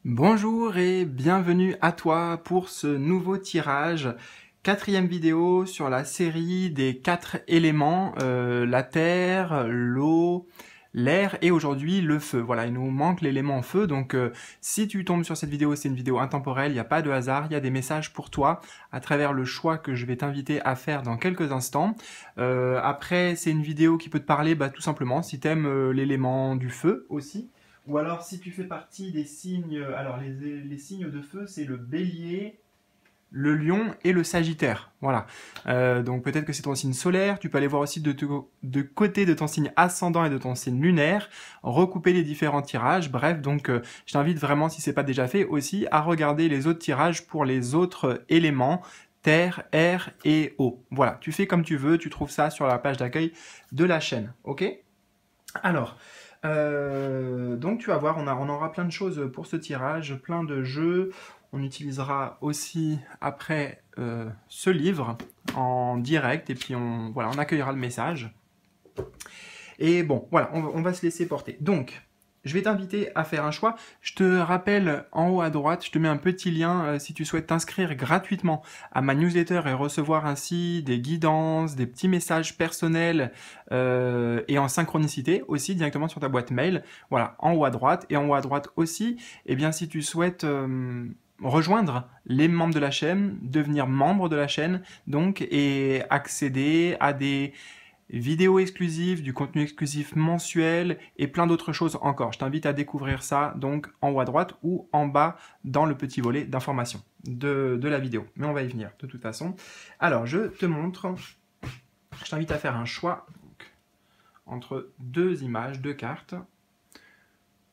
Bonjour et bienvenue à toi pour ce nouveau tirage, quatrième vidéo sur la série des 4 éléments, la terre, l'eau, l'air et aujourd'hui le feu. Voilà, il nous manque l'élément feu, donc si tu tombes sur cette vidéo, c'est une vidéo intemporelle, il n'y a pas de hasard, il y a des messages pour toi à travers le choix que je vais t'inviter à faire dans quelques instants. Après, c'est une vidéo qui peut te parler tout simplement si tu aimes l'élément du feu aussi. Ou alors, si tu fais partie des signes, alors les signes de feu, c'est le bélier, le lion et le sagittaire. Voilà. Donc peut-être que c'est ton signe solaire. Tu peux aller voir aussi de côté de ton signe ascendant et de ton signe lunaire, recouper les différents tirages. Bref, donc je t'invite vraiment, si c'est pas déjà fait, aussi à regarder les autres tirages pour les autres éléments. Terre, air et eau. Voilà, tu fais comme tu veux, tu trouves ça sur la page d'accueil de la chaîne, ok? Alors, donc tu vas voir, on aura plein de choses pour ce tirage, plein de jeux. On utilisera aussi après ce livre en direct et puis voilà, on accueillera le message. Et bon, voilà, on va se laisser porter. Donc, je vais t'inviter à faire un choix. Je te rappelle, en haut à droite, je te mets un petit lien si tu souhaites t'inscrire gratuitement à ma newsletter et recevoir ainsi des guidances, des petits messages personnels et en synchronicité aussi directement sur ta boîte mail. Voilà, en haut à droite. Et en haut à droite aussi, eh bien, si tu souhaites rejoindre les membres de la chaîne, devenir membre de la chaîne, donc, et accéder à des vidéos exclusives, du contenu exclusif mensuel et plein d'autres choses encore. Je t'invite à découvrir ça donc en haut à droite ou en bas dans le petit volet d'information de la vidéo. Mais on va y venir de toute façon. Alors, je te montre, je t'invite à faire un choix donc, entre deux images, deux cartes.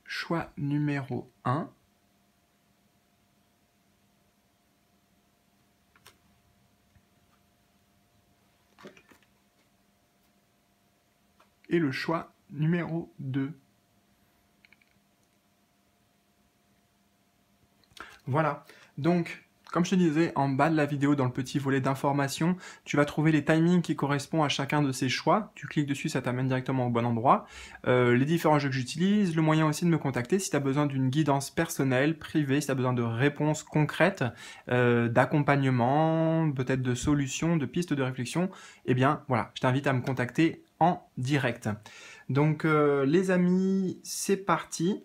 Choix numéro 1. Et le choix numéro 2. Voilà, donc comme je te disais, en bas de la vidéo, dans le petit volet d'information, tu vas trouver les timings qui correspondent à chacun de ces choix. Tu cliques dessus, ça t'amène directement au bon endroit. Les différents jeux que j'utilise, le moyen aussi de me contacter si tu as besoin d'une guidance personnelle, privée, si tu as besoin de réponses concrètes, d'accompagnement, peut-être de solutions, de pistes de réflexion. Eh bien, voilà, je t'invite à me contacter en direct. Donc, les amis, c'est parti.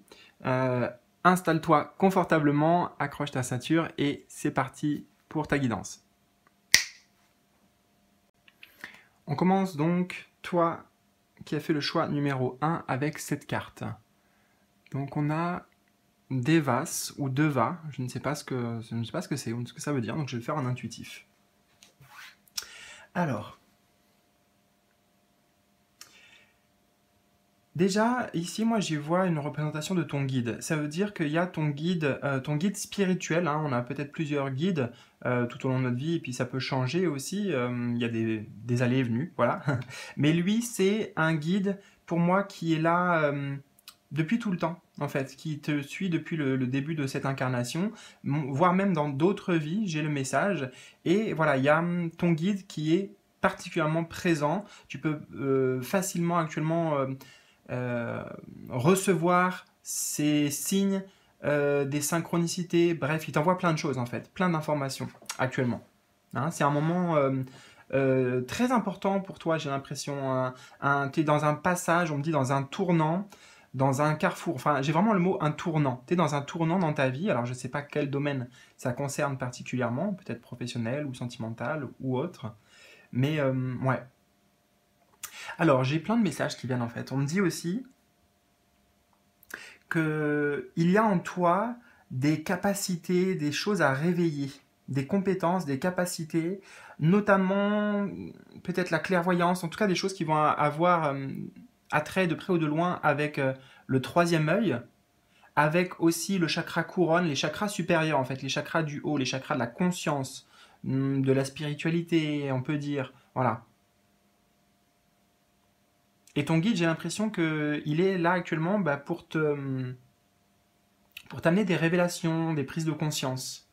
Installe-toi confortablement, accroche ta ceinture et c'est parti pour ta guidance. On commence donc, toi qui as fait le choix numéro 1 avec cette carte. Donc on a Devas ou Deva, je ne sais pas ce que c'est ou ce que ça veut dire, donc je vais le faire en intuitif. Alors, déjà, ici, moi, j'y vois une représentation de ton guide. Ça veut dire qu'il y a ton guide spirituel. Hein. On a peut-être plusieurs guides tout au long de notre vie, et puis ça peut changer aussi. Il y a des allées et venues, voilà. Mais lui, c'est un guide, pour moi, qui est là depuis tout le temps, en fait, qui te suit depuis le début de cette incarnation, voire même dans d'autres vies, j'ai le message. Et voilà, il y a ton guide qui est particulièrement présent. Tu peux facilement actuellement recevoir ces signes, des synchronicités, bref, il t'envoie plein de choses en fait, plein d'informations actuellement. Hein, c'est un moment très important pour toi, j'ai l'impression. Tu es dans un passage, on me dit dans un tournant, dans un carrefour. Enfin, j'ai vraiment le mot un tournant. Tu es dans un tournant dans ta vie. Alors, je ne sais pas quel domaine ça concerne particulièrement, peut-être professionnel ou sentimental ou autre. Mais ouais. Alors, j'ai plein de messages qui viennent en fait. On me dit aussi qu'il y a en toi des capacités, des choses à réveiller, des compétences, des capacités, notamment peut-être la clairvoyance, en tout cas des choses qui vont avoir attrait de près ou de loin avec le troisième œil, avec aussi le chakra couronne, les chakras supérieurs en fait, les chakras du haut, les chakras de la conscience, de la spiritualité, on peut dire. Voilà. Et ton guide, j'ai l'impression qu'il est là actuellement pour t'amener des révélations, des prises de conscience.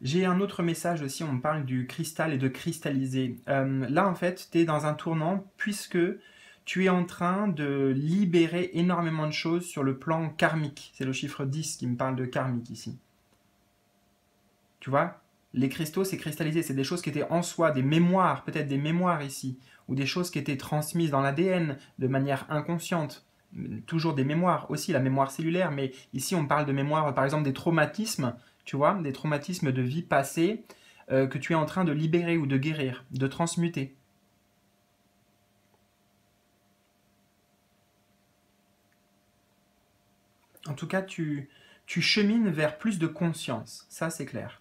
J'ai un autre message aussi, on me parle du cristal et de cristalliser. Là, en fait, tu es dans un tournant puisque tu es en train de libérer énormément de choses sur le plan karmique. C'est le chiffre 10 qui me parle de karmique ici. Tu vois, les cristaux, c'est cristallisé, c'est des choses qui étaient en soi, des mémoires, peut-être des mémoires ici, ou des choses qui étaient transmises dans l'ADN de manière inconsciente. Toujours des mémoires, aussi la mémoire cellulaire, mais ici on parle de mémoire, par exemple des traumatismes, tu vois, des traumatismes de vie passée que tu es en train de libérer ou de guérir, de transmuter. En tout cas, tu chemines vers plus de conscience, ça c'est clair.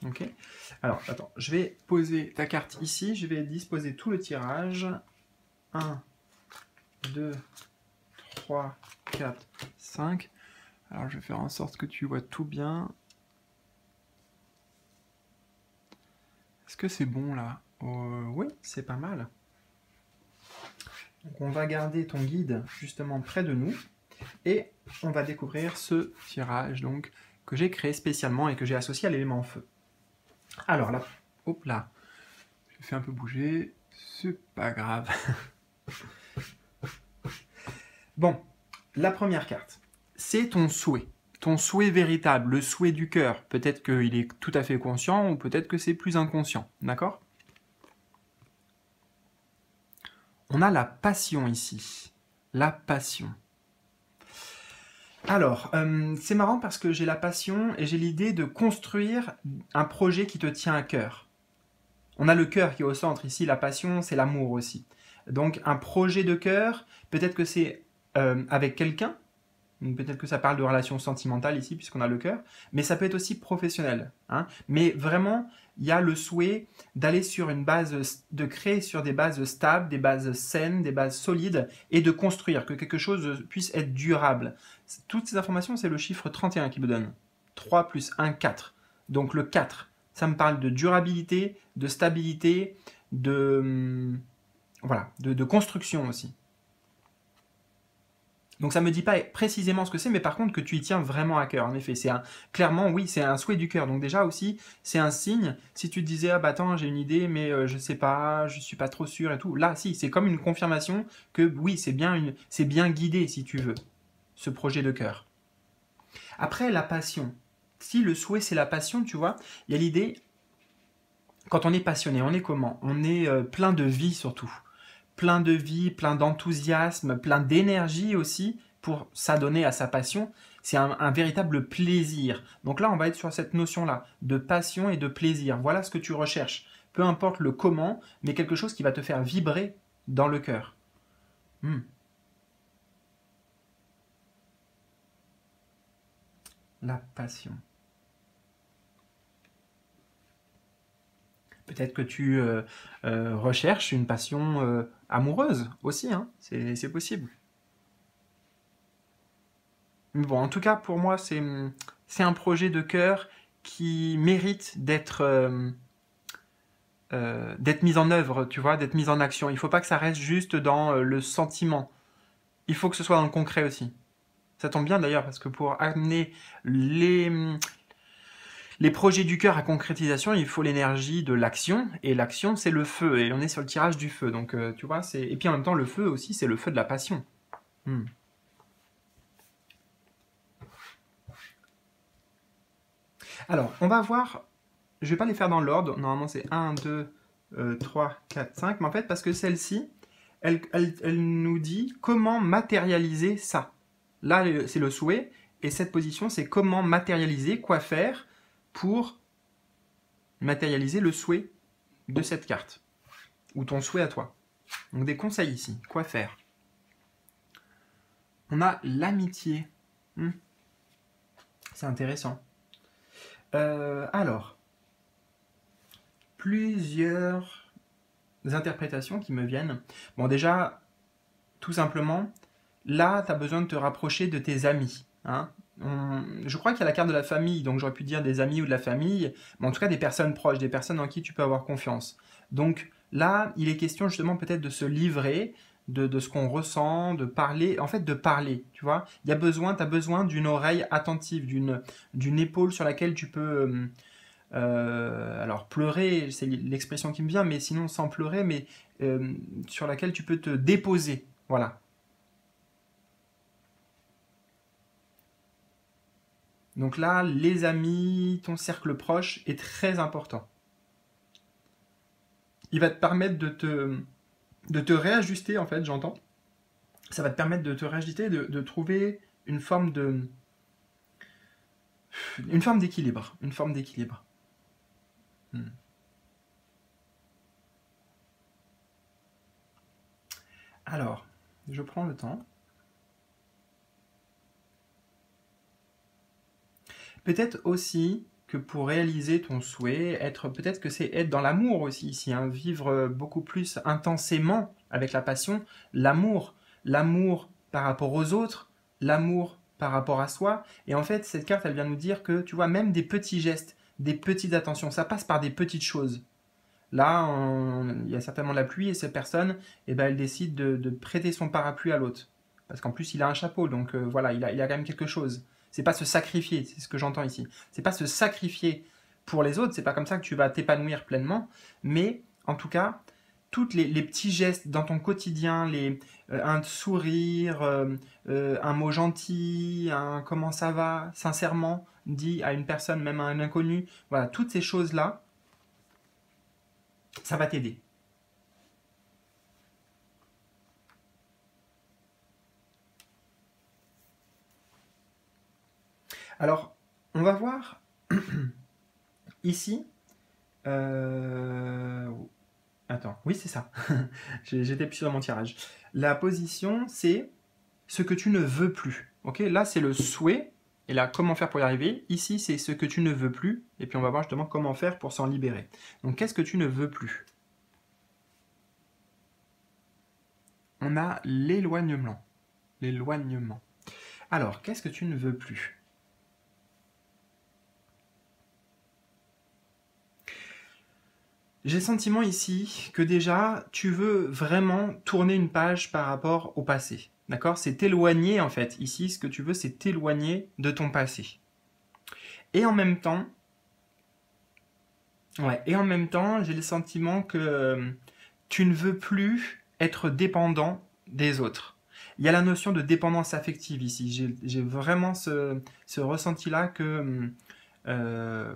Ok. Alors, attends, je vais poser ta carte ici, je vais disposer tout le tirage. 1, 2, 3, 4, 5. Alors, je vais faire en sorte que tu vois tout bien. Est-ce que c'est bon là? Oui, c'est pas mal. Donc, on va garder ton guide justement près de nous et on va découvrir ce tirage donc, que j'ai créé spécialement et que j'ai associé à l'élément feu. Alors là, hop là, je fais un peu bouger, c'est pas grave. Bon, la première carte, c'est ton souhait véritable, le souhait du cœur. Peut-être qu'il est tout à fait conscient ou peut-être que c'est plus inconscient, d'accord? On a la passion ici, la passion. Alors, c'est marrant parce que j'ai la passion et j'ai l'idée de construire un projet qui te tient à cœur. On a le cœur qui est au centre ici, la passion, c'est l'amour aussi. Donc un projet de cœur, peut-être que c'est avec quelqu'un, peut-être que ça parle de relations sentimentales ici, puisqu'on a le cœur, mais ça peut être aussi professionnel. Hein. Mais vraiment, il y a le souhait d'aller sur une base, de créer sur des bases stables, des bases saines, des bases solides, et de construire, que quelque chose puisse être durable. Toutes ces informations, c'est le chiffre 31 qui me donne. 3 plus 1, 4. Donc le 4, ça me parle de durabilité, de stabilité, voilà, de construction aussi. Donc ça ne me dit pas précisément ce que c'est, mais par contre que tu y tiens vraiment à cœur. En effet, clairement, oui, c'est un souhait du cœur. Donc déjà aussi, c'est un signe. Si tu te disais, ah bah attends, j'ai une idée, mais je sais pas, je suis pas trop sûr et tout. Là, si, c'est comme une confirmation que oui, c'est bien guidé, si tu veux, ce projet de cœur. Après, la passion. Si le souhait, c'est la passion, tu vois, il y a l'idée, quand on est passionné, on est comment? On est plein de vie surtout. Plein de vie, plein d'enthousiasme, plein d'énergie aussi pour s'adonner à sa passion. C'est un véritable plaisir. Donc là, on va être sur cette notion-là de passion et de plaisir. Voilà ce que tu recherches. Peu importe le comment, mais quelque chose qui va te faire vibrer dans le cœur. La passion. Peut-être que tu recherches une passion amoureuse aussi, hein, c'est possible. Mais bon, en tout cas, pour moi, c'est un projet de cœur qui mérite d'être mis en œuvre, tu vois, d'être mis en action. Il ne faut pas que ça reste juste dans le sentiment. Il faut que ce soit dans le concret aussi. Ça tombe bien d'ailleurs, parce que pour amener les projets du cœur à concrétisation, il faut l'énergie de l'action, et l'action, c'est le feu, et on est sur le tirage du feu. Donc, tu vois, et puis en même temps, le feu aussi, c'est le feu de la passion. Alors, on va voir, je ne vais pas les faire dans l'ordre, normalement c'est 1, 2, 3, 4, 5, mais en fait, parce que celle-ci, elle nous dit comment matérialiser ça. Là, c'est le souhait, et cette position, c'est comment matérialiser, quoi faire pour matérialiser le souhait de cette carte, ou ton souhait à toi. Donc des conseils ici, quoi faire. On a l'amitié. C'est intéressant. Alors, plusieurs interprétations qui me viennent. Bon, déjà, tout simplement, là, tu as besoin de te rapprocher de tes amis. Hein. Je crois qu'il y a la carte de la famille, donc j'aurais pu dire des amis ou de la famille, mais en tout cas des personnes proches, des personnes en qui tu peux avoir confiance. Donc là, il est question justement peut-être de se livrer, de ce qu'on ressent, de parler, en fait de parler, tu vois. Tu as besoin d'une oreille attentive, d'une épaule sur laquelle tu peux alors pleurer, c'est l'expression qui me vient, mais sinon sans pleurer, mais sur laquelle tu peux te déposer. Voilà. Donc là, les amis, ton cercle proche est très important. Il va te permettre de te réajuster, en fait, j'entends. Ça va te permettre de te réajuster, de trouver une forme d'équilibre. Une forme d'équilibre. Hmm. Alors, je prends le temps. Peut-être aussi que pour réaliser ton souhait, peut-être que c'est être dans l'amour aussi ici, hein, vivre beaucoup plus intensément avec la passion, l'amour, l'amour par rapport aux autres, l'amour par rapport à soi. Et en fait, cette carte, elle vient nous dire que, tu vois, même des petits gestes, des petites attentions, ça passe par des petites choses. Là, il y a certainement la pluie et cette personne, eh ben, elle décide de prêter son parapluie à l'autre. Parce qu'en plus, il a un chapeau, donc voilà, il a quand même quelque chose. C'est pas se sacrifier, c'est ce que j'entends ici. C'est pas se sacrifier pour les autres, c'est pas comme ça que tu vas t'épanouir pleinement, mais en tout cas, tous les petits gestes dans ton quotidien, un sourire, un mot gentil, un comment ça va, sincèrement, dit à une personne, même à un inconnu, voilà, toutes ces choses-là, ça va t'aider. Alors, on va voir ici. euh, Attends, oui, c'est ça. J'étais plus sur mon tirage. La position, c'est ce que tu ne veux plus. Ok, là, c'est le souhait. Et là, comment faire pour y arriver? Ici, c'est ce que tu ne veux plus. Et puis, on va voir justement comment faire pour s'en libérer. Donc, qu'est-ce que tu ne veux plus? On a l'éloignement. L'éloignement. Alors, qu'est-ce que tu ne veux plus? J'ai le sentiment ici que déjà, tu veux vraiment tourner une page par rapport au passé. D'accord? C'est t'éloigner en fait. Ici, ce que tu veux, c'est t'éloigner de ton passé. Et en même temps, ouais, et en même temps, j'ai le sentiment que tu ne veux plus être dépendant des autres. Il y a la notion de dépendance affective ici. J'ai vraiment ce ressenti-là que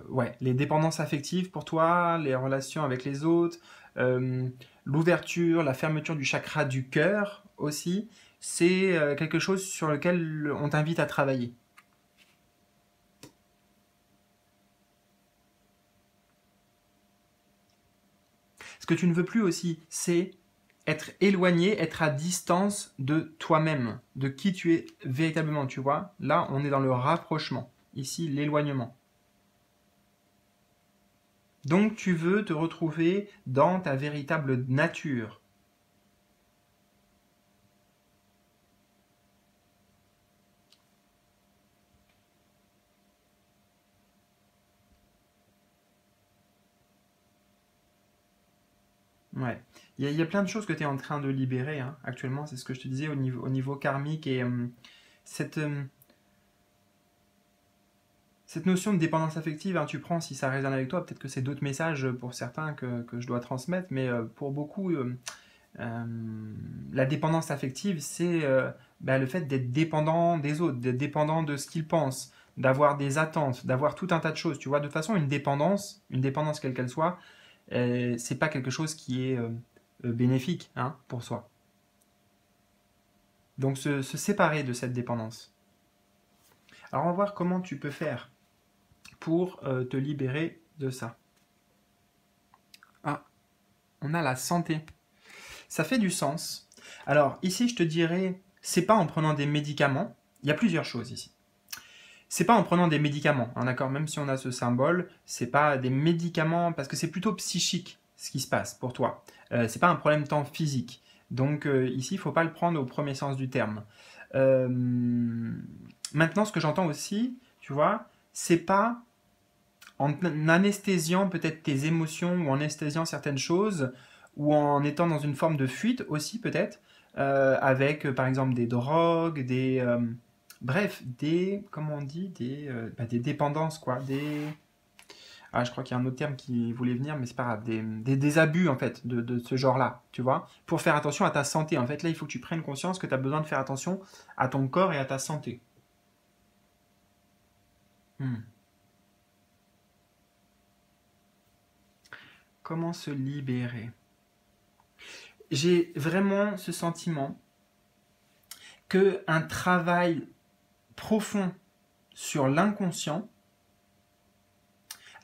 ouais, les dépendances affectives pour toi, les relations avec les autres, euh, l'ouverture, la fermeture du chakra du cœur aussi, c'est quelque chose sur lequel on t'invite à travailler. Ce que tu ne veux plus aussi, c'est être éloigné, être à distance de toi-même, de qui tu es véritablement, tu vois. Là, on est dans le rapprochement. Ici, l'éloignement. Donc, tu veux te retrouver dans ta véritable nature. Ouais. Il y a plein de choses que tu es en train de libérer hein, actuellement, c'est ce que je te disais au niveau karmique et cette, euh, cette notion de dépendance affective, hein, tu prends si ça résonne avec toi, peut-être que c'est d'autres messages pour certains que je dois transmettre, mais pour beaucoup, euh, la dépendance affective, c'est bah, le fait d'être dépendant des autres, d'être dépendant de ce qu'ils pensent, d'avoir des attentes, d'avoir tout un tas de choses. Tu vois, de toute façon, une dépendance quelle qu'elle soit, c'est pas quelque chose qui est bénéfique hein, pour soi. Donc se séparer de cette dépendance. Alors on va voir comment tu peux faire pour te libérer de ça. Ah, on a la santé. Ça fait du sens. Alors ici je te dirais, c'est pas en prenant des médicaments. Il y a plusieurs choses ici. C'est pas en prenant des médicaments, hein, d'accord. Même si on a ce symbole, c'est pas des médicaments parce que c'est plutôt psychique ce qui se passe pour toi. C'est pas un problème tant physique. Donc ici, il faut pas le prendre au premier sens du terme. Euh, Maintenant, ce que j'entends aussi, tu vois, c'est pas en anesthésiant peut-être tes émotions ou en anesthésiant certaines choses ou en étant dans une forme de fuite aussi peut-être avec par exemple des drogues, bref, des comment on dit des dépendances quoi, des Ah, je crois qu'il y a un autre terme qui voulait venir, mais c'est pas grave. Des abus, en fait, de ce genre-là, tu vois. Pour faire attention à ta santé. En fait, là, il faut que tu prennes conscience que tu as besoin de faire attention à ton corps et à ta santé. Hmm. Comment se libérer? J'ai vraiment ce sentiment que un travail profond sur l'inconscient,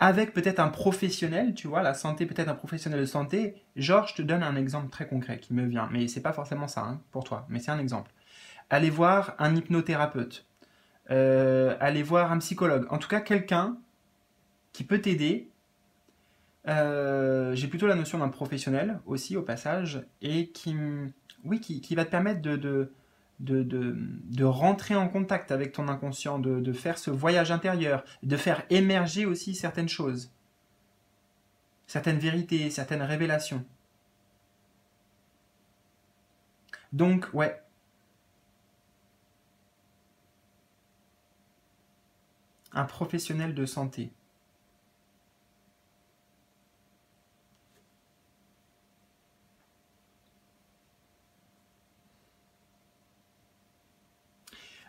avec peut-être un professionnel, tu vois, la santé, peut-être un professionnel de santé. Genre, je te donne un exemple très concret qui me vient, mais c'est pas forcément ça hein, pour toi, mais c'est un exemple. Aller voir un hypnothérapeute, aller voir un psychologue, en tout cas quelqu'un qui peut t'aider. J'ai plutôt la notion d'un professionnel aussi au passage et oui, qui va te permettre de rentrer en contact avec ton inconscient, de faire ce voyage intérieur, de faire émerger aussi certaines choses, certaines vérités, certaines révélations. Donc, ouais, un professionnel de santé.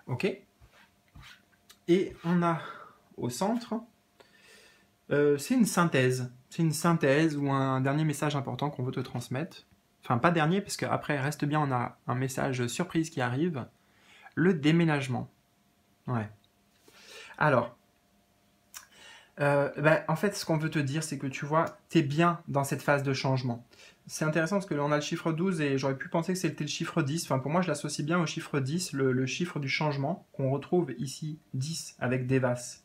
Ok. Et on a au centre, c'est une synthèse. C'est une synthèse ou un dernier message important qu'on veut te transmettre. Enfin, pas dernier, parce qu'après, reste bien, on a un message surprise qui arrive. Le déménagement. Ouais. Alors, en fait, ce qu'on veut te dire, c'est que tu vois, tu es bien dans cette phase de changement. C'est intéressant parce que là, on a le chiffre 12 et j'aurais pu penser que c'était le chiffre 10. Enfin, pour moi, je l'associe bien au chiffre 10, le chiffre du changement qu'on retrouve ici, 10, avec Devas.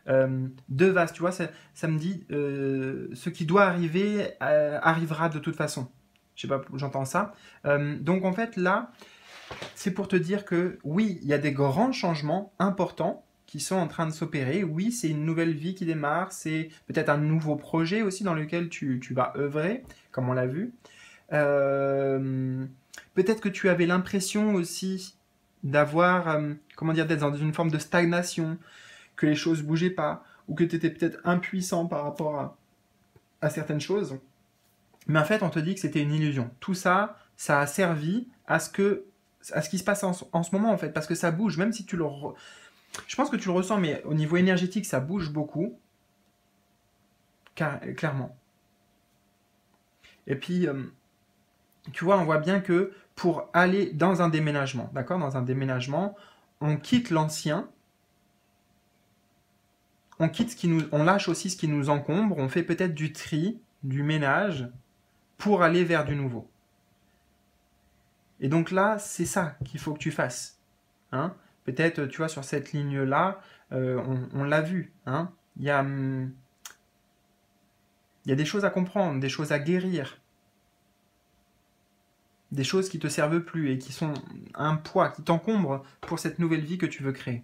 Devas, tu vois, ça me dit ce qui doit arriver arrivera de toute façon. Je sais pas, j'entends ça. Donc en fait, là, c'est pour te dire que oui, il y a des grands changements importants qui sont en train de s'opérer. Oui, c'est une nouvelle vie qui démarre, c'est peut-être un nouveau projet aussi dans lequel tu vas œuvrer, comme on l'a vu. Euh, Peut-être que tu avais l'impression aussi d'avoir, comment dire, d'être dans une forme de stagnation, que les choses bougeaient pas, ou que tu étais peut-être impuissant par rapport à certaines choses. Mais en fait, on te dit que c'était une illusion. Tout ça, ça a servi à ce qui se passe en ce moment, en fait, parce que ça bouge, même si je pense que tu le ressens, mais au niveau énergétique, ça bouge beaucoup, clairement. Et puis, tu vois, on voit bien que pour aller dans un déménagement, d'accord, dans un déménagement, on quitte l'ancien, on lâche aussi ce qui nous encombre, on fait peut-être du tri, du ménage, pour aller vers du nouveau. Et donc là, c'est ça qu'il faut que tu fasses. Hein. Peut-être, tu vois, sur cette ligne-là, on l'a vu. Hein. Il y a des choses à comprendre, des choses à guérir, des choses qui te servent plus et qui sont un poids, qui t'encombrent pour cette nouvelle vie que tu veux créer.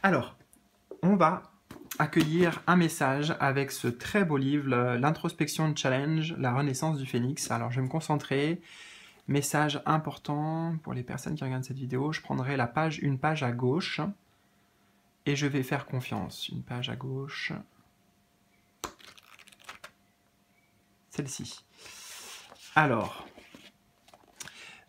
Alors, on va accueillir un message avec ce très beau livre, l'Introspection Challenge, la Renaissance du Phénix. Alors, je vais me concentrer. Message important pour les personnes qui regardent cette vidéo. Je prendrai une page à gauche et je vais faire confiance. Une page à gauche. Celle-ci. Alors,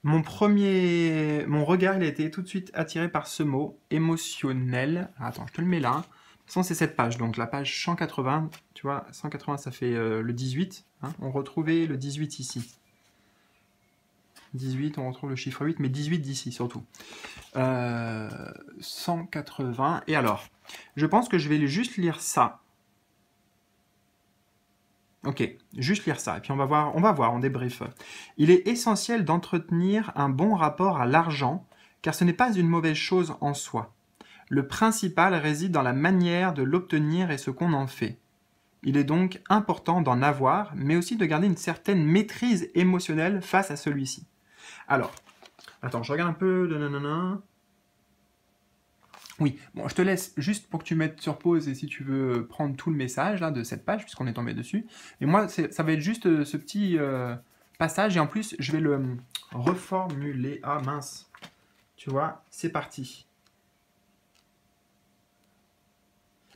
mon regard, il a été tout de suite attiré par ce mot, émotionnel. Attends, je te le mets là. De toute façon, c'est cette page, donc la page 180, tu vois, 180, ça fait le 18. Hein. On retrouvait le 18 ici. 18, on retrouve le chiffre 8, mais 18 d'ici surtout. 180. Et alors, je pense que je vais juste lire ça. Ok, juste lire ça, et puis on va voir, on débrief. Il est essentiel d'entretenir un bon rapport à l'argent, car ce n'est pas une mauvaise chose en soi. Le principal réside dans la manière de l'obtenir et ce qu'on en fait. Il est donc important d'en avoir, mais aussi de garder une certaine maîtrise émotionnelle face à celui-ci. Alors, attends, je regarde un peu. Oui, bon, je te laisse juste pour que tu mettes sur pause et si tu veux prendre tout le message là, de cette page, puisqu'on est tombé dessus. Et moi, ça va être juste ce petit passage et en plus, je vais le reformuler. Ah, mince. Tu vois, c'est parti.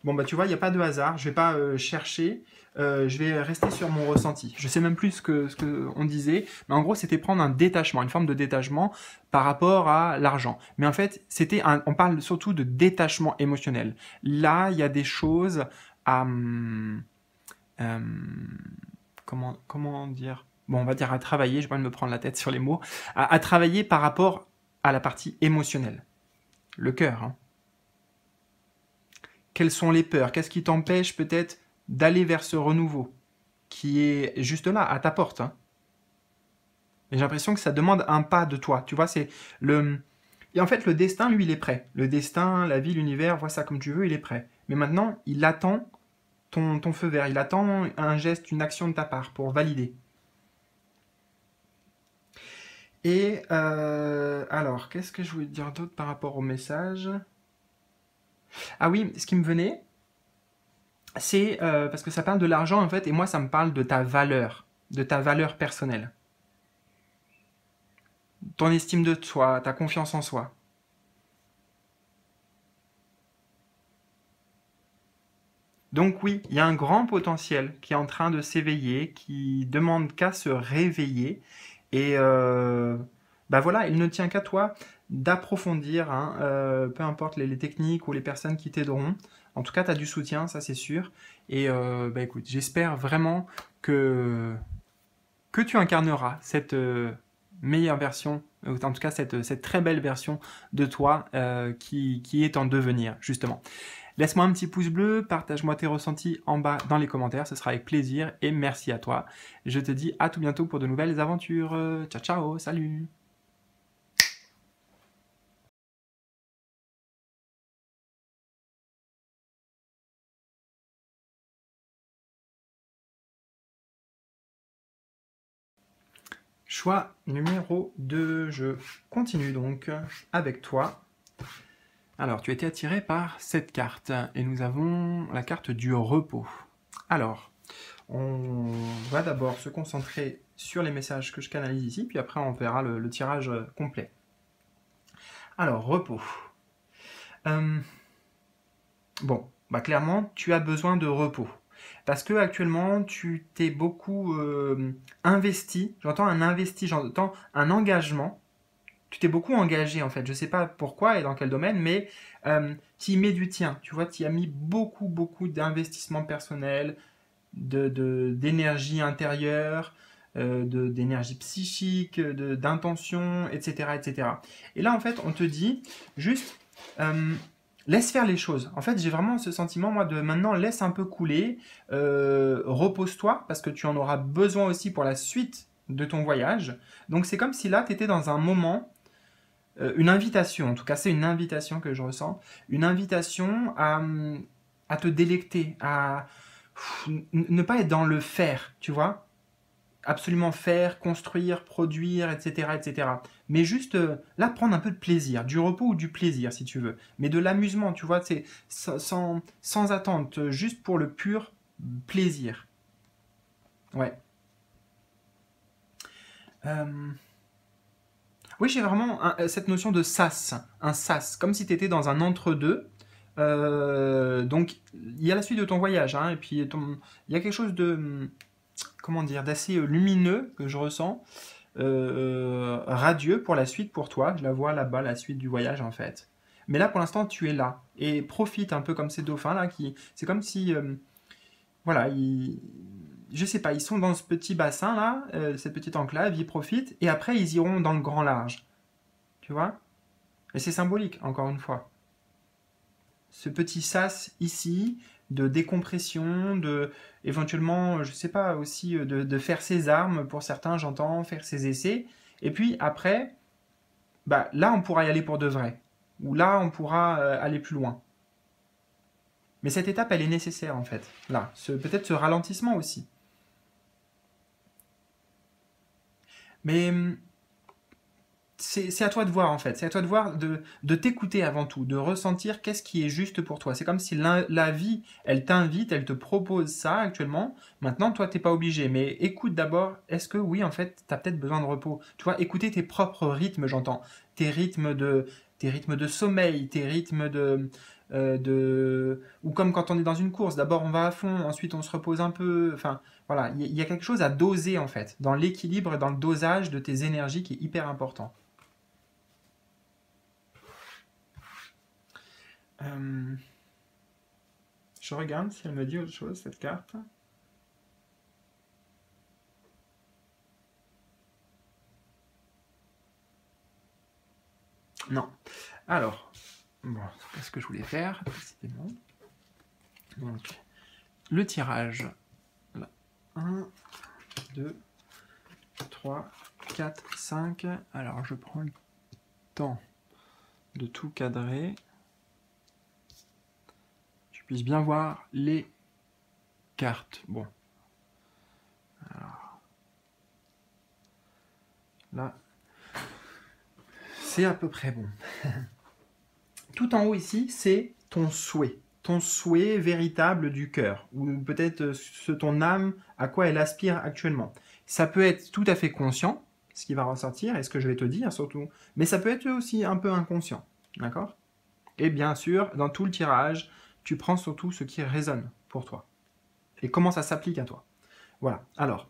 Bon, bah tu vois, il n'y a pas de hasard. Je vais pas chercher. Je vais rester sur mon ressenti. Je sais même plus ce que on disait, mais en gros, c'était prendre un détachement, une forme de détachement par rapport à l'argent. Mais en fait, on parle surtout de détachement émotionnel. Là, il y a des choses à, euh, comment dire? Bon, on va dire à travailler. Je vais pas me prendre la tête sur les mots. À travailler par rapport à la partie émotionnelle, le cœur. Hein. Quelles sont les peurs? Qu'est-ce qui t'empêche peut-être d'aller vers ce renouveau qui est juste là, à ta porte, hein. Et j'ai l'impression que ça demande un pas de toi. Tu vois, c'est le... Et en fait, le destin, lui, il est prêt. Le destin, la vie, l'univers, vois ça comme tu veux, il est prêt. Mais maintenant, il attend ton feu vert. Il attend un geste, une action de ta part pour valider. Et alors, qu'est-ce que je voulais te dire d'autre par rapport au message? Ah oui, ce qui me venait, c'est parce que ça parle de l'argent en fait, et moi ça me parle de ta valeur personnelle. Ton estime de toi, ta confiance en soi. Donc oui, il y a un grand potentiel qui est en train de s'éveiller, qui demande qu'à se réveiller. Et bah voilà, il ne tient qu'à toi d'approfondir, hein, peu importe les techniques ou les personnes qui t'aideront. En tout cas, tu as du soutien, ça c'est sûr. Et bah écoute, j'espère vraiment que tu incarneras cette meilleure version, ou en tout cas cette très belle version de toi qui est en devenir, justement. Laisse-moi un petit pouce bleu, partage-moi tes ressentis en bas dans les commentaires, ce sera avec plaisir et merci à toi. Je te dis à tout bientôt pour de nouvelles aventures. Ciao ciao, salut! Choix numéro 2, je continue donc avec toi. Alors, tu as été attiré par cette carte et nous avons la carte du repos. Alors, on va d'abord se concentrer sur les messages que je canalise ici, puis après on verra le tirage complet. Alors, repos. Bon, bah clairement, tu as besoin de repos. Parce que actuellement, tu t'es beaucoup investi. J'entends un investi, j'entends un engagement. Tu t'es beaucoup engagé en fait. Je ne sais pas pourquoi et dans quel domaine, mais tu y mets du tien. Tu vois, tu y as mis beaucoup d'investissement personnel, d'énergie intérieure, d'énergie psychique, d'intention, etc. Et là, en fait, on te dit juste laisse faire les choses. En fait, j'ai vraiment ce sentiment, moi, de maintenant, laisse un peu couler, repose-toi, parce que tu en auras besoin aussi pour la suite de ton voyage. Donc, c'est comme si là, tu étais dans un moment, une invitation, en tout cas, c'est une invitation que je ressens, une invitation à te délecter, à ne pas être dans le faire, tu vois, absolument faire, construire, produire, etc. Mais juste là, prendre un peu de plaisir, du repos ou du plaisir si tu veux, mais de l'amusement, tu vois, c'est sans attente, juste pour le pur plaisir. Ouais. Oui, j'ai vraiment cette notion de sas, un sas, comme si tu étais dans un entre-deux. Donc, il y a la suite de ton voyage, hein, et puis il y a quelque chose de, comment dire, d'assez lumineux que je ressens, radieux pour la suite pour toi. Je la vois là-bas, la suite du voyage en fait. Mais là, pour l'instant, tu es là et profite un peu comme ces dauphins là c'est comme si, voilà, je sais pas, ils sont dans ce petit bassin là, cette petite enclave, ils profitent et après ils iront dans le grand large, tu vois? Et c'est symbolique, encore une fois. Ce petit sas ici de décompression, de éventuellement, je sais pas, aussi de faire ses armes pour certains, j'entends, faire ses essais. Et puis après, bah là on pourra y aller pour de vrai. Ou là on pourra aller plus loin. Mais cette étape, elle est nécessaire en fait. Là, peut-être ce ralentissement aussi. Mais c'est à toi de voir en fait, c'est à toi de voir, de t'écouter avant tout, de ressentir qu'est-ce qui est juste pour toi. C'est comme si la vie, elle t'invite, elle te propose ça actuellement. Maintenant, toi, t'es pas obligé, mais écoute d'abord, est-ce que oui, en fait, tu as peut-être besoin de repos. Tu vois, écouter tes propres rythmes, j'entends. Tes rythmes de sommeil, tes rythmes ou comme quand on est dans une course, d'abord on va à fond, ensuite on se repose un peu. Enfin, voilà, il y a quelque chose à doser en fait, dans l'équilibre et dans le dosage de tes énergies qui est hyper important. Je regarde si elle me dit autre chose, cette carte. Non. Alors, bon, c'est pas ce que je voulais faire, décidément. Donc, le tirage. Là. 1, 2, 3, 4, 5. Alors, je prends le temps de tout cadrer. Je puisse bien voir les cartes. Bon. Alors, là, c'est à peu près bon. Tout en haut ici, c'est ton souhait véritable du cœur, ou peut-être ce ton âme, à quoi elle aspire actuellement. Ça peut être tout à fait conscient, ce qui va ressortir, et ce que je vais te dire surtout, mais ça peut être aussi un peu inconscient, d'accord? Et bien sûr, dans tout le tirage, tu prends surtout ce qui résonne pour toi, et comment ça s'applique à toi. Voilà, alors,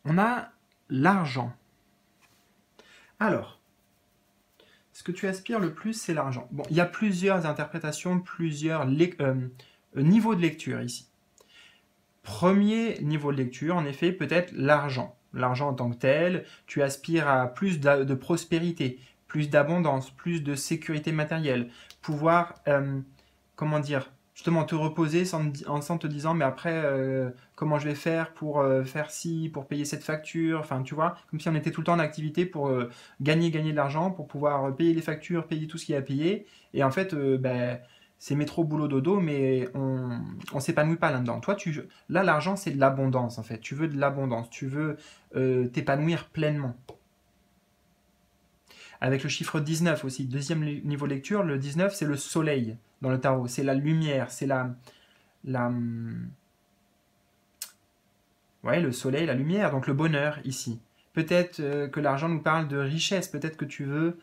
on a l'argent. Alors, ce que tu aspires le plus, c'est l'argent. Bon, il y a plusieurs interprétations, plusieurs niveaux de lecture ici. Premier niveau de lecture, en effet, peut-être l'argent. L'argent en tant que tel, tu aspires à plus de prospérité, plus d'abondance, plus de sécurité matérielle, pouvoir, comment dire, justement te reposer sans te disant mais après comment je vais faire pour faire ci, pour payer cette facture, enfin tu vois, comme si on était tout le temps en activité pour gagner de l'argent, pour pouvoir payer les factures, payer tout ce qu'il y a à payer, et en fait c'est métro boulot dodo, mais on s'épanouit pas là-dedans. Toi là l'argent c'est de l'abondance en fait, tu veux de l'abondance, tu veux t'épanouir pleinement. Avec le chiffre 19 aussi, deuxième niveau de lecture, le 19 c'est le soleil dans le tarot, c'est la lumière, c'est ouais, le soleil, la lumière, donc le bonheur ici. Peut-être que l'argent nous parle de richesse, peut-être que tu veux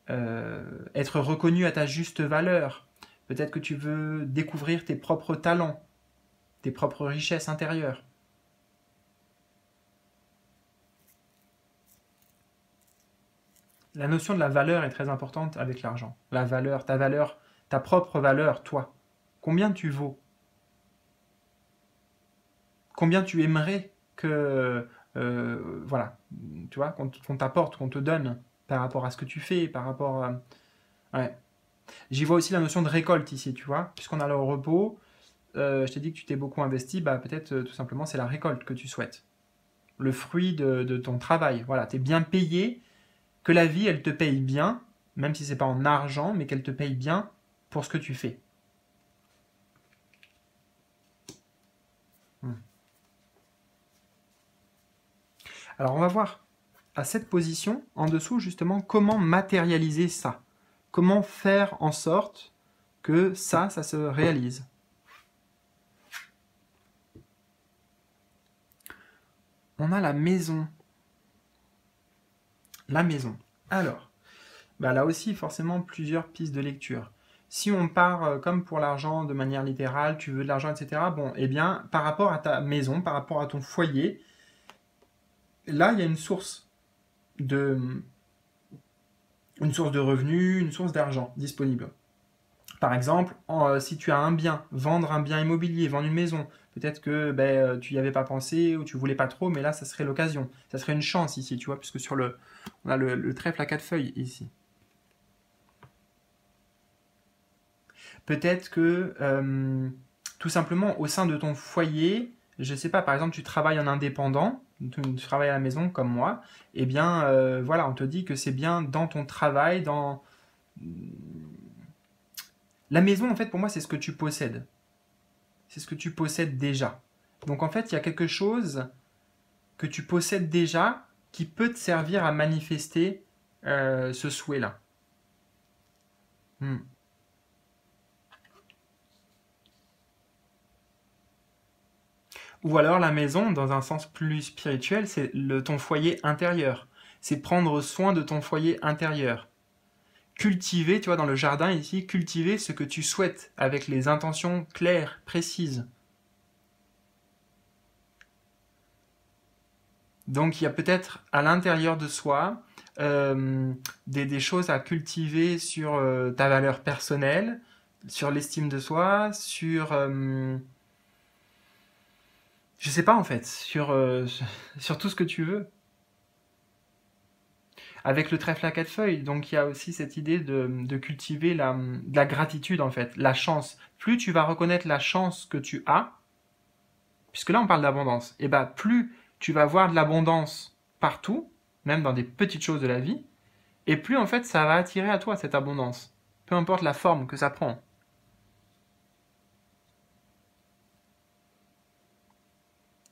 être reconnu à ta juste valeur, peut-être que tu veux découvrir tes propres talents, tes propres richesses intérieures. La notion de la valeur est très importante avec l'argent. La valeur, ta propre valeur, toi. Combien tu vaux? Combien tu aimerais que, voilà, tu vois, qu'on t'apporte, qu'on te donne par rapport à ce que tu fais, par rapport à... Ouais. J'y vois aussi la notion de récolte ici, tu vois, puisqu'on a le repos, je t'ai dit que tu t'es beaucoup investi, bah peut-être tout simplement c'est la récolte que tu souhaites. Le fruit de ton travail, voilà, tu es bien payé, que la vie, elle te paye bien, même si c'est pas en argent, mais qu'elle te paye bien pour ce que tu fais. Alors on va voir à cette position, en dessous justement, comment matérialiser ça. Comment faire en sorte que ça se réalise. On a la maison. La maison. Alors, bah là aussi forcément plusieurs pistes de lecture. Si on part comme pour l'argent de manière littérale, tu veux de l'argent, etc. Bon, eh bien, par rapport à ta maison, par rapport à ton foyer, là, il y a une source de revenus, une source d'argent disponible. Par exemple, si tu as un bien, vendre un bien immobilier, vendre une maison, peut-être que tu n'y avais pas pensé ou tu voulais pas trop, mais là, ça serait l'occasion. Ça serait une chance ici, tu vois, puisque on a le trèfle à 4 feuilles ici. Peut-être que tout simplement au sein de ton foyer, je ne sais pas, par exemple, tu travailles en indépendant, tu travailles à la maison comme moi, eh bien, voilà, on te dit que c'est bien dans ton travail, dans... La maison, en fait, pour moi, c'est ce que tu possèdes. C'est ce que tu possèdes déjà. Donc, en fait, il y a quelque chose que tu possèdes déjà qui peut te servir à manifester ce souhait-là. Ou alors la maison, dans un sens plus spirituel, c'est ton foyer intérieur. C'est prendre soin de ton foyer intérieur. cultiver, tu vois, dans le jardin ici, cultiver ce que tu souhaites avec les intentions claires, précises. Donc il y a peut-être à l'intérieur de soi des choses à cultiver sur ta valeur personnelle, sur l'estime de soi, sur... je sais pas en fait, sur tout ce que tu veux. Avec le trèfle à quatre feuilles, donc il y a aussi cette idée de cultiver de la gratitude en fait, la chance. Plus tu vas reconnaître la chance que tu as, puisque là on parle d'abondance, et ben plus tu vas voir de l'abondance partout, même dans des petites choses de la vie, et plus en fait ça va attirer à toi cette abondance, peu importe la forme que ça prend.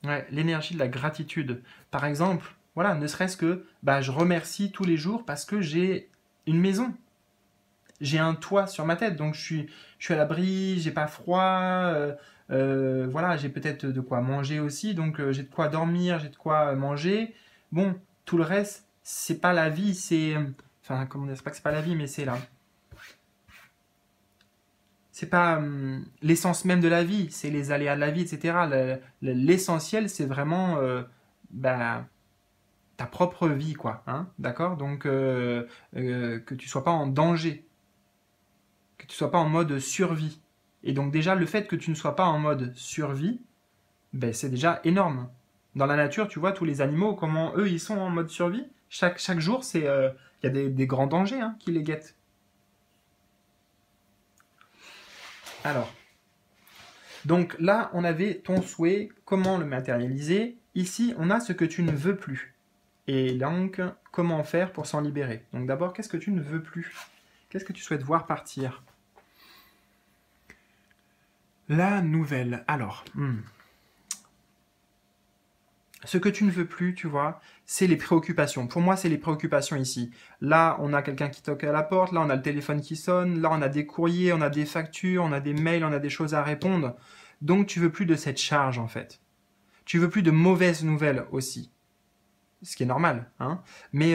Ouais, l'énergie de la gratitude. Par exemple, voilà, ne serait-ce que bah, je remercie tous les jours parce que j'ai une maison, j'ai un toit sur ma tête, donc je suis à l'abri, j'ai pas froid, voilà, j'ai peut-être de quoi manger aussi, donc j'ai de quoi dormir, j'ai de quoi manger. Bon, tout le reste, c'est pas la vie, enfin, comment dire, c'est pas que c'est pas la vie, mais c'est là. C'est pas l'essence même de la vie, c'est les aléas de la vie, etc. L'essentiel, c'est vraiment bah, ta propre vie, quoi. Hein, d'accord. Donc, que tu sois pas en danger, que tu sois pas en mode survie. Et donc déjà, le fait que tu ne sois pas en mode survie, ben, c'est déjà énorme. Dans la nature, tu vois, tous les animaux, comment eux, ils sont en mode survie. Chaque jour, il y a des grands dangers hein, qui les guettent. Alors, donc là, on avait ton souhait, comment le matérialiser. Ici, on a ce que tu ne veux plus. Et donc, comment faire pour s'en libérer. Donc d'abord, qu'est-ce que tu ne veux plus? Qu'est-ce que tu souhaites voir partir? La nouvelle. Alors, ce que tu ne veux plus, tu vois, c'est les préoccupations. Pour moi, c'est les préoccupations ici. Là, on a quelqu'un qui toque à la porte, là, on a le téléphone qui sonne, là, on a des courriers, on a des factures, on a des mails, on a des choses à répondre. Donc, tu veux plus de cette charge, en fait. Tu veux plus de mauvaises nouvelles aussi. Ce qui est normal, hein. Mais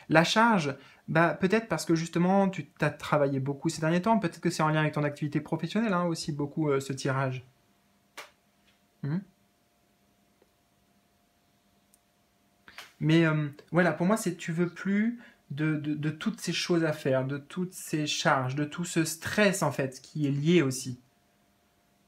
la charge, bah, peut-être parce que justement, tu as travaillé beaucoup ces derniers temps, peut-être que c'est en lien avec ton activité professionnelle, hein, aussi, beaucoup, ce tirage. Hmm. Mais voilà, pour moi, c'est tu veux plus de toutes ces choses à faire, de toutes ces charges, de tout ce stress en fait qui est lié aussi.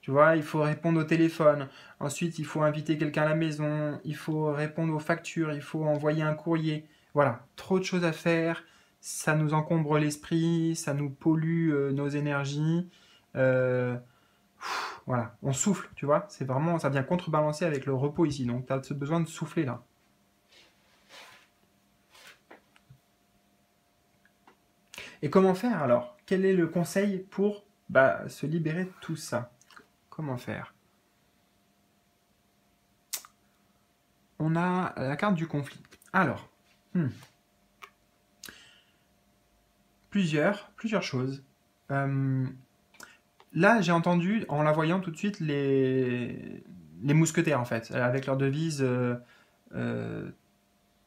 Tu vois, il faut répondre au téléphone, ensuite il faut inviter quelqu'un à la maison, il faut répondre aux factures, il faut envoyer un courrier. Voilà, trop de choses à faire, ça nous encombre l'esprit, ça nous pollue nos énergies. Euh, voilà, on souffle, tu vois, c'est vraiment, ça vient contrebalancer avec le repos ici, donc tu as ce besoin de souffler là. Et comment faire alors? Quel est le conseil pour bah, se libérer de tout ça? Comment faire? On a la carte du conflit. Alors, plusieurs choses. Là, j'ai entendu, en la voyant tout de suite, les mousquetaires, en fait, avec leur devise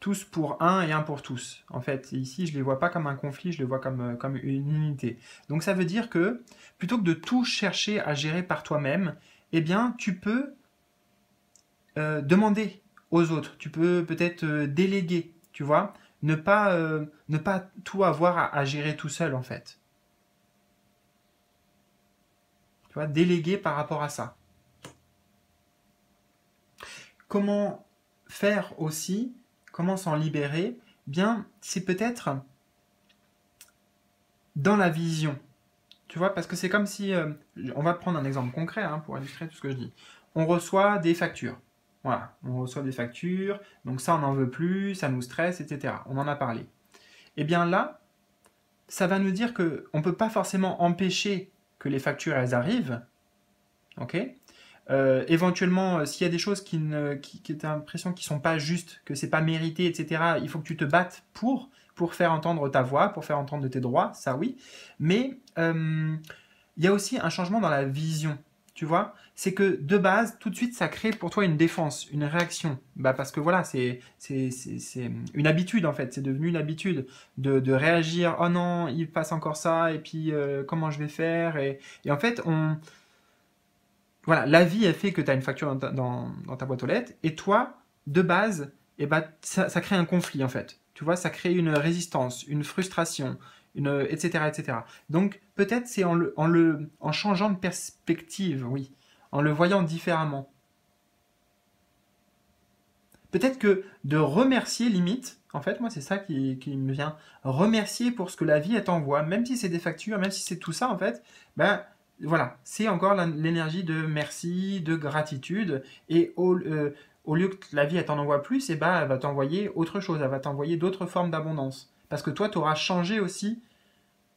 tous pour un et un pour tous. En fait, ici, je ne les vois pas comme un conflit, je les vois comme une unité. Donc ça veut dire que plutôt que de tout chercher à gérer par toi-même, eh bien, tu peux demander aux autres, tu peux peut-être déléguer, tu vois, ne pas tout avoir à gérer tout seul, en fait. Tu vois, déléguer par rapport à ça. Comment faire aussi, comment s'en libérer? Bien, c'est peut-être dans la vision. Tu vois, parce que c'est comme si, on va prendre un exemple concret hein, pour illustrer tout ce que je dis. On reçoit des factures. Voilà, on reçoit des factures, donc ça on n'en veut plus, ça nous stresse, etc. On en a parlé. Et bien là, ça va nous dire que on peut pas forcément empêcher que les factures elles arrivent, ok. Éventuellement, s'il y a des choses qui t'as l'impression qui sont pas justes, que c'est pas mérité, etc., il faut que tu te battes pour faire entendre ta voix, pour faire entendre tes droits, ça oui. Mais il y a aussi un changement dans la vision. tu vois, c'est que de base, tout de suite, ça crée pour toi une défense, une réaction. Bah parce que voilà, c'est une habitude en fait, c'est devenu une habitude de réagir. Oh non, il passe encore ça, et puis comment je vais faire et en fait, voilà, la vie, elle fait que tu as une facture dans ta boîte aux lettres, et toi, de base, eh ben, ça crée un conflit en fait. Tu vois, ça crée une résistance, une frustration, etc., etc. Donc peut-être c'est en changeant de perspective, oui, en le voyant différemment. Peut-être que de remercier limite, en fait, moi c'est ça qui me vient, remercier pour ce que la vie elle t'envoie, même si c'est des factures, même si c'est tout ça en fait, ben voilà, c'est encore l'énergie de merci, de gratitude, et au lieu que la vie elle t'en envoie plus, et ben elle va t'envoyer autre chose, elle va t'envoyer d'autres formes d'abondance. Parce que toi, tu auras changé aussi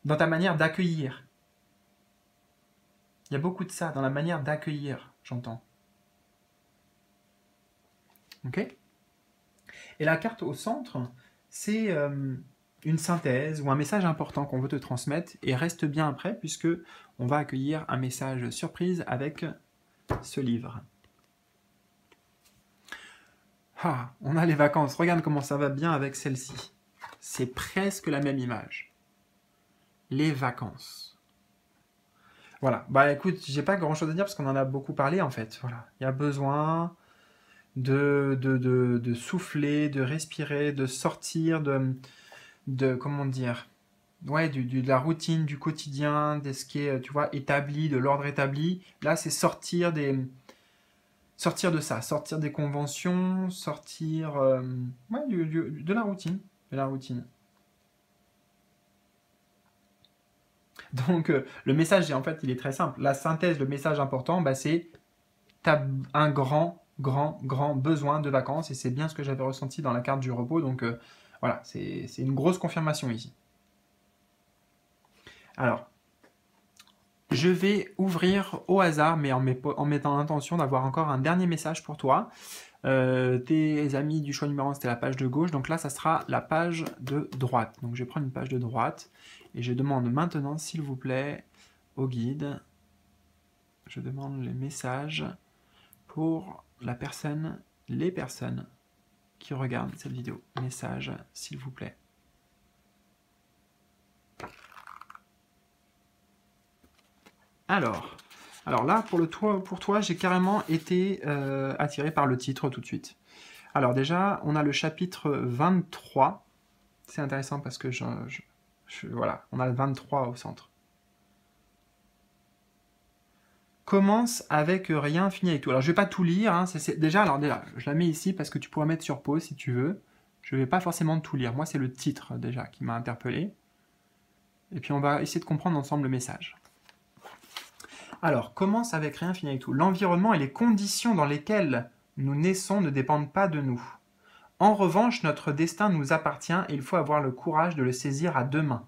dans ta manière d'accueillir. Il y a beaucoup de ça dans la manière d'accueillir, j'entends. Ok? Et la carte au centre, c'est une synthèse ou un message important qu'on veut te transmettre, et reste bien après puisque on va accueillir un message surprise avec ce livre. Ah, on a les vacances. Regarde comment ça va bien avec celle-ci. C'est presque la même image. Les vacances. Voilà. Bah écoute, j'ai pas grand-chose à dire parce qu'on en a beaucoup parlé en fait. Voilà. Il y a besoin de souffler, de respirer, de sortir comment dire, ouais, de la routine, du quotidien, de ce qui est, tu vois, établi, de l'ordre établi. Là, c'est sortir de ça, sortir des conventions, sortir, ouais, de la routine, de la routine. Donc, le message, en fait, il est très simple. La synthèse, le message important, bah, c'est t'as un grand besoin de vacances, et c'est bien ce que j'avais ressenti dans la carte du repos. Donc, voilà, c'est une grosse confirmation ici. Alors, je vais ouvrir au hasard, mais en mettant l'intention d'avoir encore un dernier message pour toi. Tes amis du choix numéro 1, c'était la page de gauche. Donc là, ça sera la page de droite. Donc je vais prendre une page de droite. Et je demande maintenant, s'il vous plaît, au guide, je demande les messages pour les personnes qui regardent cette vidéo. Message, s'il vous plaît. Alors là, pour toi, j'ai carrément été attiré par le titre tout de suite. Alors déjà, on a le chapitre 23. C'est intéressant parce que voilà, on a le 23 au centre. Commence avec rien, finit avec tout. Alors je vais pas tout lire, hein, déjà, je la mets ici parce que tu pourras mettre sur pause si tu veux. Je vais pas forcément tout lire. Moi, c'est le titre déjà qui m'a interpellé. Et puis on va essayer de comprendre ensemble le message. Alors, commence avec rien, finit avec tout. L'environnement et les conditions dans lesquelles nous naissons ne dépendent pas de nous. En revanche, notre destin nous appartient et il faut avoir le courage de le saisir à deux mains.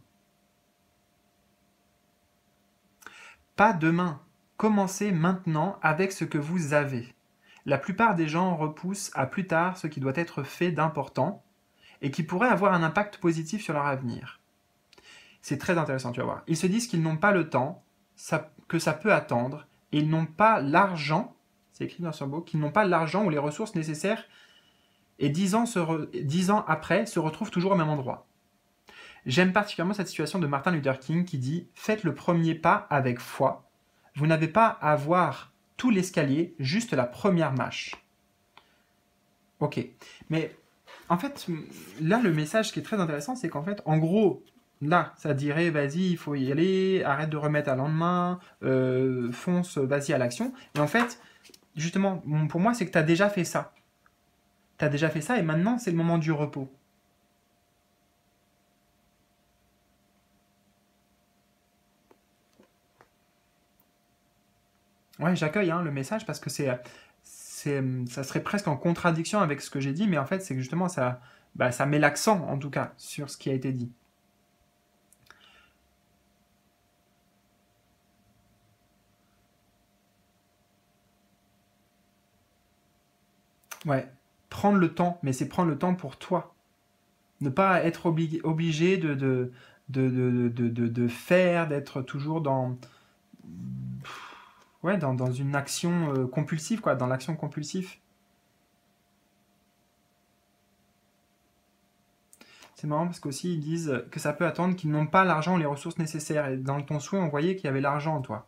Pas demain. Commencez maintenant avec ce que vous avez. La plupart des gens repoussent à plus tard ce qui doit être fait d'important et qui pourrait avoir un impact positif sur leur avenir. C'est très intéressant, tu vas voir. Ils se disent qu'ils n'ont pas le temps, que ça peut attendre, et ils n'ont pas l'argent, c'est écrit dans ce mot, qu'ils n'ont pas l'argent ou les ressources nécessaires, et 10 ans après, se retrouvent toujours au même endroit. J'aime particulièrement cette situation de Martin Luther King qui dit « Faites le premier pas avec foi. Vous n'avez pas à voir tout l'escalier, juste la première marche. » Ok, mais en fait, là, le message qui est très intéressant, c'est qu'en fait, en gros, là, ça dirait, vas-y, il faut y aller, arrête de remettre à lendemain, fonce, vas-y à l'action. Et en fait, justement, pour moi, c'est que tu as déjà fait ça. Tu as déjà fait ça et maintenant, c'est le moment du repos. Ouais, j'accueille le message parce que ça serait presque en contradiction avec ce que j'ai dit, mais en fait, c'est que justement, ça met l'accent, en tout cas, sur ce qui a été dit. Ouais, prendre le temps, mais c'est prendre le temps pour toi. Ne pas être obligé de faire, d'être toujours dans... Ouais, dans une action compulsive, quoi, dans l'action compulsive. C'est marrant parce qu'aussi ils disent que ça peut attendre qu'ils n'ont pas l'argent ou les ressources nécessaires. Et dans ton souhait, on voyait qu'il y avait l'argent en toi.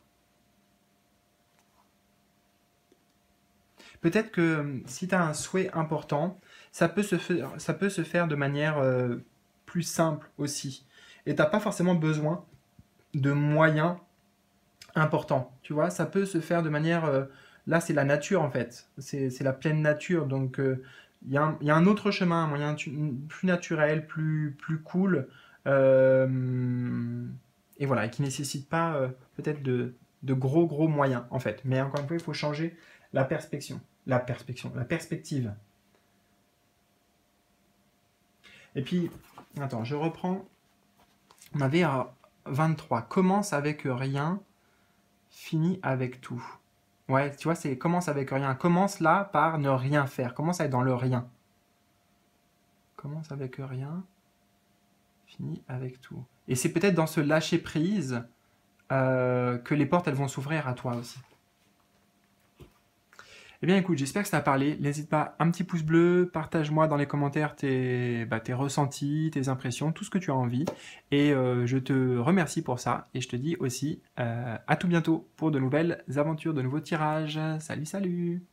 Peut-être que si tu as un souhait important, ça peut se faire de manière plus simple aussi. Et tu n'as pas forcément besoin de moyens importants. Tu vois, ça peut se faire de manière... là, c'est la nature en fait. C'est la pleine nature. Donc, il y a un autre chemin, un moyen plus naturel, plus cool. Et voilà, et qui ne nécessite pas peut-être de gros moyens en fait. Mais encore une fois, il faut changer la perspective. La perspective. Et puis, attends, je reprends. On avait 23. Commence avec rien, finit avec tout. Ouais, tu vois, c'est commence avec rien. Commence là par ne rien faire. Commence à être dans le rien. Commence avec rien, finit avec tout. Et c'est peut-être dans ce lâcher prise que les portes elles vont s'ouvrir à toi aussi. Eh bien écoute, j'espère que ça a parlé. N'hésite pas, un petit pouce bleu, partage-moi dans les commentaires tes ressentis, tes impressions, tout ce que tu as envie. Et je te remercie pour ça. Et je te dis aussi à tout bientôt pour de nouvelles aventures, de nouveaux tirages. Salut, salut!